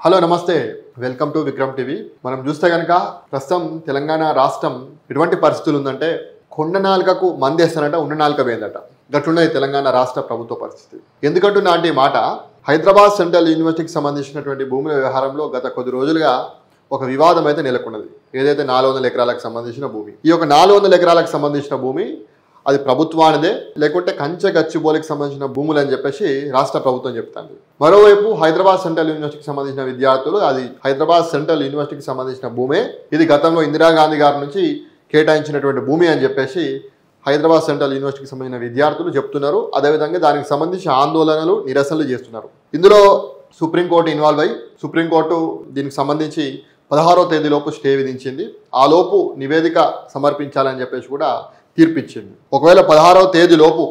Hello నమస్తే welcome to Vikram TV. మనం చూస్తే కనుక ప్రస్తుతం తెలంగాణ రాష్ట్రం ఎటువంటి పరిస్థితులు ఉందంటే కొండ నాలుకకు మందేస్తానంట ఉన్న నాలుక వేందట. గట్లున్నది తెలంగాణ రాష్ట్ర ప్రభుత్వ పరిస్థితి. ఎందుకంటున్నా అంటే ఈ మాట, హైదరాబాద్ సెంట్రల్ యూనివర్సిటీకి సంబంధించినటువంటి భూముల వ్యవహారంలో గత కొద్ది రోజులుగా ఒక వివాదం అయితే నెలకొన్నది. ఏదైతే 400 ఎకరాలకు సంబంధించిన భూమి, ఈ యొక్క 400 ఎకరాలకు సంబంధించిన భూమి అది ప్రభుత్వానిదే లేకుంటే కంచె గచ్చిబౌలికి సంబంధించిన భూములు అని చెప్పేసి రాష్ట్ర ప్రభుత్వం చెప్తుంది. మరోవైపు హైదరాబాద్ సెంట్రల్ యూనివర్సిటీకి సంబంధించిన విద్యార్థులు అది హైదరాబాద్ సెంట్రల్ యూనివర్సిటీకి సంబంధించిన భూమే, ఇది గతంలో ఇందిరాగాంధీ గారి నుంచి కేటాయించినటువంటి భూమి అని చెప్పేసి హైదరాబాద్ సెంట్రల్ యూనివర్సిటీకి సంబంధించిన విద్యార్థులు చెప్తున్నారు. అదేవిధంగా దానికి సంబంధించి ఆందోళనలు నిరసనలు చేస్తున్నారు. ఇందులో సుప్రీంకోర్టు ఇన్వాల్వ్ అయ్యి సుప్రీంకోర్టు దీనికి సంబంధించి 16వ తేదీలోపు స్టే విధించింది. ఆ లోపు నివేదిక సమర్పించాలని చెప్పేసి కూడా తీర్పిచ్చింది. ఒకవేళ 16వ తేదీలోపు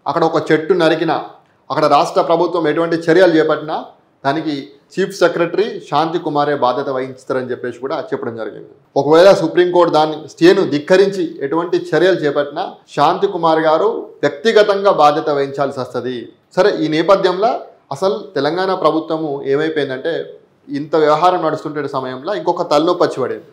అక్కడ ఒక చెట్టు నరికినా, అక్కడ రాష్ట్ర ప్రభుత్వం ఎటువంటి చర్యలు చేపట్టినా దానికి చీఫ్ సెక్రటరీ శాంతి కుమారే బాధ్యత వహిస్తారని చెప్పేసి కూడా చెప్పడం జరిగింది. ఒకవేళ సుప్రీంకోర్టు దాన్ని స్టేను ధిక్కరించి ఎటువంటి చర్యలు చేపట్టినా శాంతి కుమార్ గారు వ్యక్తిగతంగా బాధ్యత వహించాల్సి వస్తుంది. సరే, ఈ నేపథ్యంలో అసలు తెలంగాణ ప్రభుత్వము ఏమైపోయిందంటే ఇంత వ్యవహారం నడుస్తుంటే సమయంలో ఇంకొక తలనొప్పి వచ్చి పడింది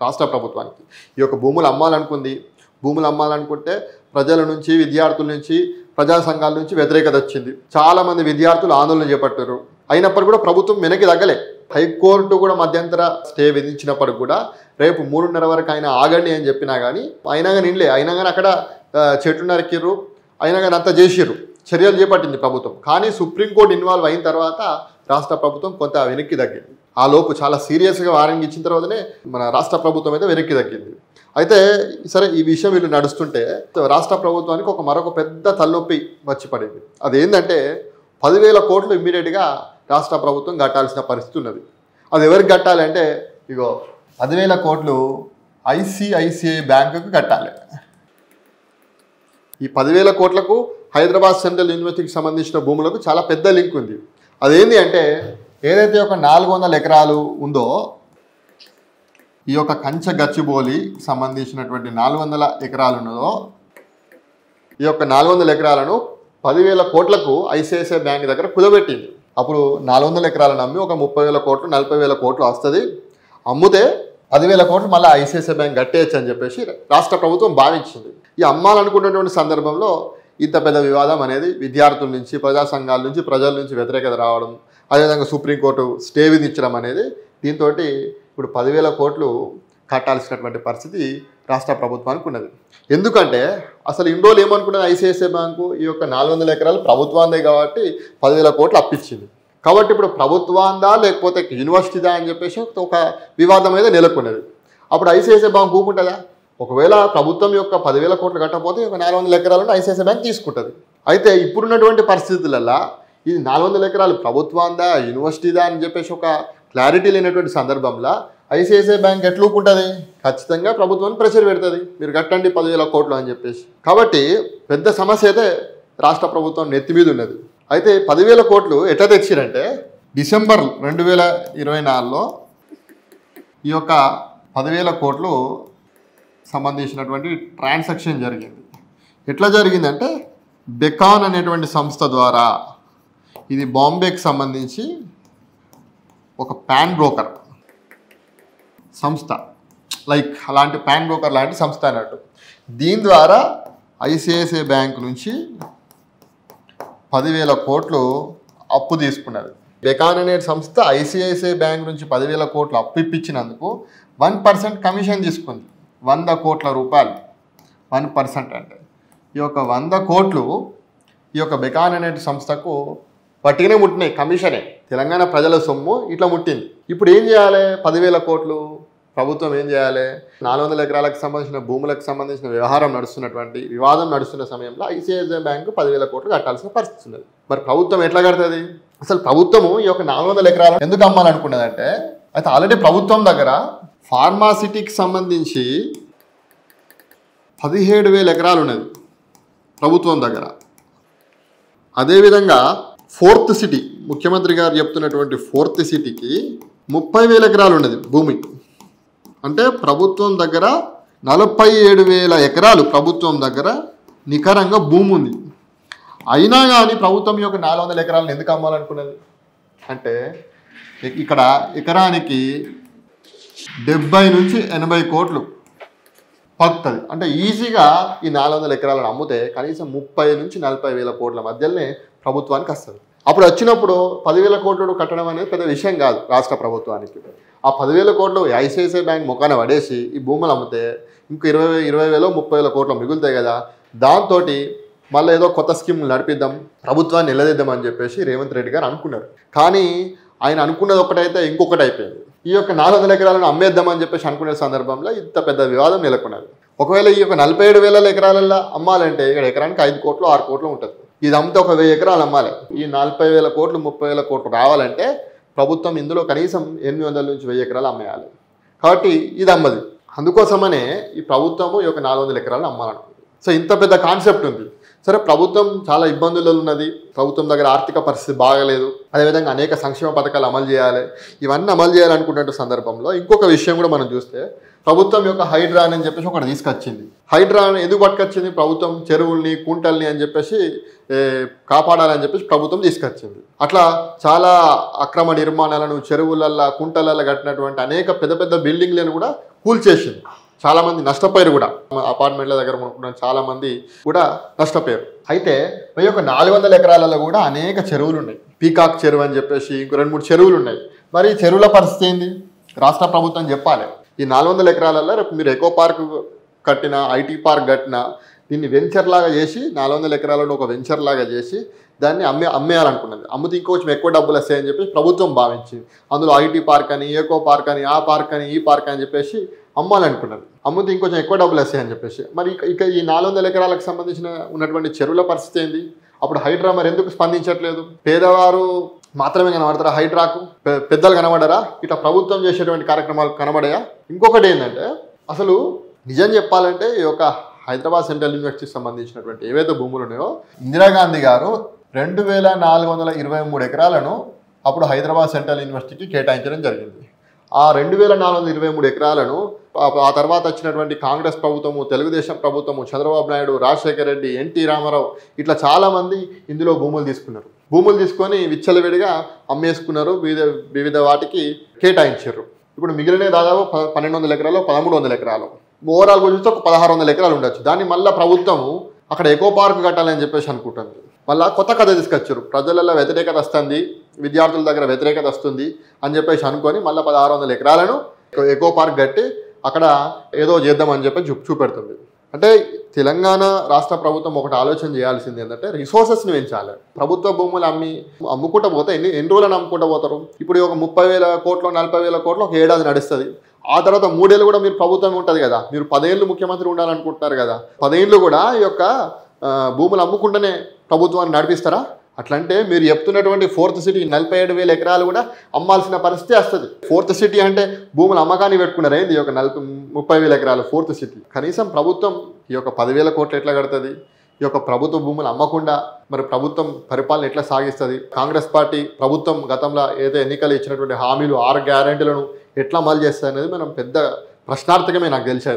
రాష్ట్ర ప్రభుత్వానికి. ఈ యొక్క భూములు అమ్మాలనుకుంది. భూములు అమ్మాలనుకుంటే ప్రజల నుంచి, విద్యార్థుల నుంచి, ప్రజా సంఘాల నుంచి వ్యతిరేకత వచ్చింది. చాలామంది విద్యార్థులు ఆందోళన చేపట్టారు. అయినప్పటికీ కూడా ప్రభుత్వం వెనక్కి తగ్గలే. హైకోర్టు కూడా మధ్యంతర స్టే విధించినప్పటికి కూడా రేపు 3:30 వరకు ఆయన ఆగండి అని చెప్పినా కానీ అయినా కానీ నిండలే. అయినా కానీ అక్కడ చెట్లు నరికిర్రు, అయినా కానీ అంతా చేసిర్రు, చర్యలు చేపట్టింది ప్రభుత్వం. కానీ సుప్రీంకోర్టు ఇన్వాల్వ్ అయిన తర్వాత రాష్ట్ర ప్రభుత్వం కొంత వెనక్కి తగ్గింది. ఆ లోపు చాలా సీరియస్గా వార్నింగ్ ఇచ్చిన తర్వాతనే మన రాష్ట్ర ప్రభుత్వం అయితే వెనక్కి తగ్గింది. అయితే సరే, ఈ విషయం వీళ్ళు నడుస్తుంటే రాష్ట్ర ప్రభుత్వానికి మరొక పెద్ద తలనొప్పి వచ్చి పడింది. అదేంటంటే 10,000 కోట్లు ఇమ్మీడియట్గా రాష్ట్ర ప్రభుత్వం కట్టాల్సిన పరిస్థితి ఉన్నది. అది ఎవరికి కట్టాలి అంటే, ఇగో 10,000 కోట్లు ఐసిఐసిఐ బ్యాంకుకు కట్టాలి. ఈ 10,000 కోట్లకు హైదరాబాద్ సెంట్రల్ యూనివర్సిటీకి సంబంధించిన భూములకు చాలా పెద్ద లింక్ ఉంది. అదేంటి అంటే, ఏదైతే ఒక 400 ఎకరాలు ఉందో, ఈ యొక్క కంచె గచ్చిబౌలి సంబంధించినటువంటి 400 ఎకరాలు ఉన్నదో, ఈ యొక్క 400 ఎకరాలను 10,000 కోట్లకు ఐసిఐసిఐ బ్యాంక్ దగ్గర కుదబెట్టింది. అప్పుడు 400 ఎకరాలను అమ్మి ఒక 30,000 కోట్లు 40,000 కోట్లు వస్తుంది. అమ్మితే 10,000 కోట్లు మళ్ళీ ఐసిఐసిఐ బ్యాంక్ కట్టేయచ్చు అని చెప్పేసి రాష్ట్ర ప్రభుత్వం భావించింది. ఈ అమ్మాలనుకున్నటువంటి సందర్భంలో ఇంత పెద్ద వివాదం అనేది విద్యార్థుల నుంచి, ప్రజా సంఘాల నుంచి, ప్రజల నుంచి వ్యతిరేకత రావడం, అదేవిధంగా సుప్రీంకోర్టు స్టే విధించడం అనేది, దీంతో ఇప్పుడు 10,000 కోట్లు కట్టాల్సినటువంటి పరిస్థితి రాష్ట్ర ప్రభుత్వానికి ఉన్నది. ఎందుకంటే అసలు ఇన్ని రోజులు ఏమనుకున్నది, ఐసిఐసిఐ బ్యాంకు ఈ యొక్క 400 ఎకరాలు ప్రభుత్వాందే కాబట్టి 10,000 కోట్లు అప్పించింది. కాబట్టి ఇప్పుడు ప్రభుత్వాందా లేకపోతే యూనివర్సిటీదా అని చెప్పేసి ఒక వివాదం అయితే నెలకొన్నది. అప్పుడు ఐసిఐసిఐ బ్యాంక్ ఊపుకుంటుందా? ఒకవేళ ప్రభుత్వం యొక్క 10,000 కోట్లు కట్టకపోతే ఒక 400 ఎకరాలను ఐసిఐసిఐ బ్యాంక్ తీసుకుంటుంది. అయితే ఇప్పుడున్నటువంటి పరిస్థితులలో ఇది 400 ఎకరాలు ప్రభుత్వాందా యూనివర్సిటీదా అని చెప్పేసి ఒక క్లారిటీ లేనటువంటి సందర్భంలో ఐసిఐసిఐ బ్యాంక్ ఎట్లా ఊపుకుంటుంది? ఖచ్చితంగా ప్రభుత్వాన్ని ప్రెషర్ పెడుతుంది, మీరు కట్టండి 10,000 కోట్లు అని చెప్పేసి. కాబట్టి పెద్ద సమస్య అయితే రాష్ట్ర ప్రభుత్వం నెత్తి మీద ఉన్నది. అయితే 10,000 కోట్లు ఎట్లా తెచ్చిరంటే, డిసెంబర్ 2024లో ఈ యొక్క 10,000 కోట్లు సంబంధించినటువంటి ట్రాన్సాక్షన్ జరిగింది. ఎట్లా జరిగిందంటే, బెకాన్ అనేటువంటి సంస్థ ద్వారా, ఇది బాంబేకి సంబంధించి ఒక ప్యాన్ బ్రోకర్ సంస్థ, లైక్ అలాంటి ప్యాన్ బ్రోకర్ లాంటి సంస్థ అన్నట్టు. దీని ద్వారా ఐసిఐసిఐ బ్యాంక్ నుంచి 10,000 కోట్లు అప్పు తీసుకున్నది. బెకాన్ అనే సంస్థ ఐసిఐసిఐ బ్యాంక్ నుంచి 10,000 కోట్లు అప్పు ఇప్పించినందుకు 1% కమిషన్ తీసుకుంది. 100 కోట్ల రూపాయలు 1% అంటే ఈ యొక్క 100 కోట్లు ఈ యొక్క బెకాన్ అనే సంస్థకు పట్టినే ముట్టినాయి, కమిషనే. తెలంగాణ ప్రజల సొమ్ము ఇట్లా ముట్టింది. ఇప్పుడు ఏం చేయాలి? 10,000 కోట్లు ప్రభుత్వం ఏం చేయాలి? 400 ఎకరాలకు సంబంధించిన భూములకు సంబంధించిన వ్యవహారం నడుస్తున్నటువంటి వివాదం నడుస్తున్న సమయంలో ఐసిఐసిఐ బ్యాంకు 10,000 కోట్లు కట్టాల్సిన పరిస్థితి ఉన్నది. మరి ప్రభుత్వం ఎట్లా కడుతుంది? అసలు ప్రభుత్వము ఈ యొక్క 400 ఎకరాలు ఎందుకు అమ్మాలనుకున్నదంటే, అయితే ఆల్రెడీ ప్రభుత్వం దగ్గర ఫార్మాసిటీకి సంబంధించి 17,000 ఎకరాలు ఉన్నది ప్రభుత్వం దగ్గర. అదేవిధంగా 4th సిటీ, ముఖ్యమంత్రి గారు చెప్తున్నటువంటి 4th సిటీకి 30,000 ఎకరాలు ఉన్నది భూమి. అంటే ప్రభుత్వం దగ్గర 47,000 ఎకరాలు ప్రభుత్వం దగ్గర నికరంగా భూమి ఉంది. అయినా కానీ ప్రభుత్వం యొక్క 400 ఎకరాలను ఎందుకు అమ్మాలనుకున్నది అంటే, ఇక్కడ ఎకరానికి 70 నుంచి 80 కోట్లు పడుతుంది. అంటే ఈజీగా ఈ 400 ఎకరాలను అమ్మితే కనీసం 30 నుంచి 40 వేల కోట్ల మధ్యలోనే ప్రభుత్వానికి వస్తుంది. అప్పుడు వచ్చినప్పుడు 10,000 కోట్లు కట్టడం అనేది పెద్ద విషయం కాదు రాష్ట్ర ప్రభుత్వానికి. ఆ 10,000 కోట్లు ఐసిఐసిఐ బ్యాంక్ ముఖాన పడేసి ఈ భూములు అమ్మితే ఇంకో 20,000 30,000 కోట్లు మిగులుతాయి కదా. దాంతో మళ్ళీ ఏదో కొత్త స్కీములు నడిపిద్దాం, ప్రభుత్వాన్ని నిలదీద్దామని చెప్పేసి రేవంత్ రెడ్డి గారు అనుకున్నారు. కానీ ఆయన అనుకున్నది ఒకటైతే ఇంకొకటి అయిపోయింది. ఈ యొక్క 400 ఎకరాలను అమ్మేద్దామని చెప్పేసి అనుకునే సందర్భంలో ఇంత పెద్ద వివాదం నెలకొన్నది. ఒకవేళ ఈ యొక్క 47,000 ఎకరాలలో అమ్మాలంటే ఇక్కడ ఎకరానికి 5 కోట్లు 6 కోట్లు ఉంటుంది. ఇది అమ్మితే ఒక 1000 ఎకరాలు అమ్మాలి. ఈ 40,000 కోట్లు 30,000 కోట్లు రావాలంటే ప్రభుత్వం ఇందులో కనీసం 800 నుంచి 1000 ఎకరాలు అమ్మేయాలి. కాబట్టి ఇది అమ్మది. అందుకోసమనే ఈ ప్రభుత్వము ఈ యొక్క 400 ఎకరాలను అమ్మాలనుకుంది. సో ఇంత పెద్ద కాన్సెప్ట్ ఉంది. సరే, ప్రభుత్వం చాలా ఇబ్బందుల్లో ఉన్నది, ప్రభుత్వం దగ్గర ఆర్థిక పరిస్థితి బాగలేదు, అదేవిధంగా అనేక సంక్షేమ పథకాలు అమలు చేయాలి, ఇవన్నీ అమలు చేయాలనుకునే సందర్భంలో ఇంకొక విషయం కూడా మనం చూస్తే ప్రభుత్వం యొక్క హైడ్రా అని చెప్పేసి ఒకటి తీసుకొచ్చింది. హైడ్రా ఎందుకు పట్టుకొచ్చింది? ప్రభుత్వం చెరువుల్ని కుంటల్ని అని చెప్పేసి కాపాడాలని చెప్పేసి ప్రభుత్వం తీసుకొచ్చింది. అట్లా చాలా అక్రమ నిర్మాణాలను చెరువులల్లో కుంటలల్లో కట్టినటువంటి అనేక పెద్ద పెద్ద బిల్డింగ్లను కూడా కూల్చేసింది. చాలామంది నష్టపోయారు కూడా. అపార్ట్మెంట్ల దగ్గర ఉన్న చాలామంది కూడా నష్టపోయారు. అయితే ఈ యొక్క 400 ఎకరాలలో కూడా అనేక చెరువులు ఉన్నాయి. పీకాక్ చెరువు అని చెప్పేసి ఇంకో 2-3 చెరువులు ఉన్నాయి. మరి చెరువుల పరిస్థితి ఏంది? రాష్ట్ర ప్రభుత్వం చెప్పాలి. ఈ 400 ఎకరాలలో రేపు మీరు ఎకో పార్క్ కట్టినా, ఐటీ పార్క్ కట్టినా, దీన్ని వెంచర్ లాగా చేసి 400 ఎకరాలను ఒక వెంచర్ లాగా చేసి దాన్ని అమ్మేయాలనుకున్నది. అమ్మితే ఇంకొంచెం ఎక్కువ డబ్బులు వస్తాయని చెప్పి ప్రభుత్వం భావించింది. అందులో ఐటీ పార్క్ అని, ఎకో పార్క్ అని, ఆ పార్క్ అని, ఈ పార్క్ అని చెప్పేసి అమ్మాలనుకున్నది. అమ్మితే ఇంకొంచెం ఎక్కువ డబ్బులు వస్తాయని చెప్పేసి. మరి ఇక ఈ 400 ఎకరాలకు సంబంధించిన ఉన్నటువంటి చెరువుల పరిస్థితి ఏంది? అప్పుడు హైడ్రా మరి ఎందుకు స్పందించట్లేదు? పేదవారు మాత్రమే కనబడతారా హైడ్రాకు? పెద్దలు కనబడరా? ఇట్లా ప్రభుత్వం చేసేటువంటి కార్యక్రమాలు కనబడాయా? ఇంకొకటి ఏంటంటే, అసలు నిజం చెప్పాలంటే ఈ యొక్క హైదరాబాద్ సెంట్రల్ యూనివర్సిటీకి సంబంధించినటువంటి ఏవైతే భూములు ఉన్నాయో, ఇందిరాగాంధీ గారు 2,423 ఎకరాలను అప్పుడు హైదరాబాద్ సెంట్రల్ యూనివర్సిటీకి కేటాయించడం జరిగింది. ఆ 2,423 ఎకరాలను ఆ తర్వాత వచ్చినటువంటి కాంగ్రెస్ ప్రభుత్వము, తెలుగుదేశం ప్రభుత్వము, చంద్రబాబు నాయుడు, రాజశేఖర రెడ్డి, ఎన్టీ రామారావు ఇట్లా చాలామంది ఇందులో భూములు తీసుకున్నారు. భూములు తీసుకొని విచ్చలవిడిగా అమ్మేసుకున్నారు, వివిధ వాటికి కేటాయించారు. ఇప్పుడు మిగిలిన దాదాపు 1,200 ఎకరాలు, 1,300 ఎకరాలు, ఓవరాల్ చూస్తే ఒక 1,600 ఎకరాలు ఉండొచ్చు. దాన్ని మళ్ళీ ప్రభుత్వము అక్కడ ఎకో పార్క్ కట్టాలని చెప్పేసి అనుకుంటుంది. మళ్ళీ కొత్త కథ తీసుకొచ్చారు. ప్రజలలో వ్యతిరేకత వస్తుంది, విద్యార్థుల దగ్గర వ్యతిరేకత వస్తుంది అని చెప్పేసి అనుకొని మళ్ళీ 1,600 ఎకరాలను ఎకో పార్క్ కట్టి అక్కడ ఏదో చేద్దామని చెప్పి చూపెడుతుంది. అంటే తెలంగాణ రాష్ట్ర ప్రభుత్వం ఒకటి ఆలోచన చేయాల్సింది ఏంటంటే, రిసోర్సెస్ని పెంచాలి. ప్రభుత్వ భూములు అమ్ముకుంటూ పోతే ఎన్ని రోజులను అమ్ముకుంటూ పోతారు? ఇప్పుడు ఒక 30,000 కోట్లు 40,000 కోట్లు ఒక ఏడాది నడుస్తుంది. ఆ తర్వాత 3 ఏళ్ళు కూడా మీరు ప్రభుత్వం ఉంటుంది కదా. మీరు 10 ఏళ్ళు ముఖ్యమంత్రి ఉండాలనుకుంటున్నారు కదా. 10 ఏళ్ళు కూడా ఈ యొక్క భూములు అమ్ముకుంటూనే ప్రభుత్వాన్ని నడిపిస్తారా? అట్లంటే మీరు చెప్తున్నటువంటి 4th సిటీ 47,000 ఎకరాలు కూడా అమ్మాల్సిన పరిస్థితి వస్తుంది. 4th సిటీ అంటే భూములు అమ్మకాన్ని పెట్టుకున్నారు ఏంది? ఈ యొక్క 30,000 ఎకరాలు 4th సిటీ. కనీసం ప్రభుత్వం ఈ యొక్క 10,000 కోట్లు ఎట్లా కడుతుంది? ఈ యొక్క ప్రభుత్వ భూములు అమ్మకుండా మరి ప్రభుత్వం పరిపాలన ఎట్లా సాగిస్తుంది? కాంగ్రెస్ పార్టీ ప్రభుత్వం గతంలో ఏదో ఎన్నికలు ఇచ్చినటువంటి హామీలు 6 గ్యారెంటీలను ఎట్లా అమలు చేస్తుంది అనేది మనం పెద్ద ప్రశ్నార్థకమే నాకు తెలిసి.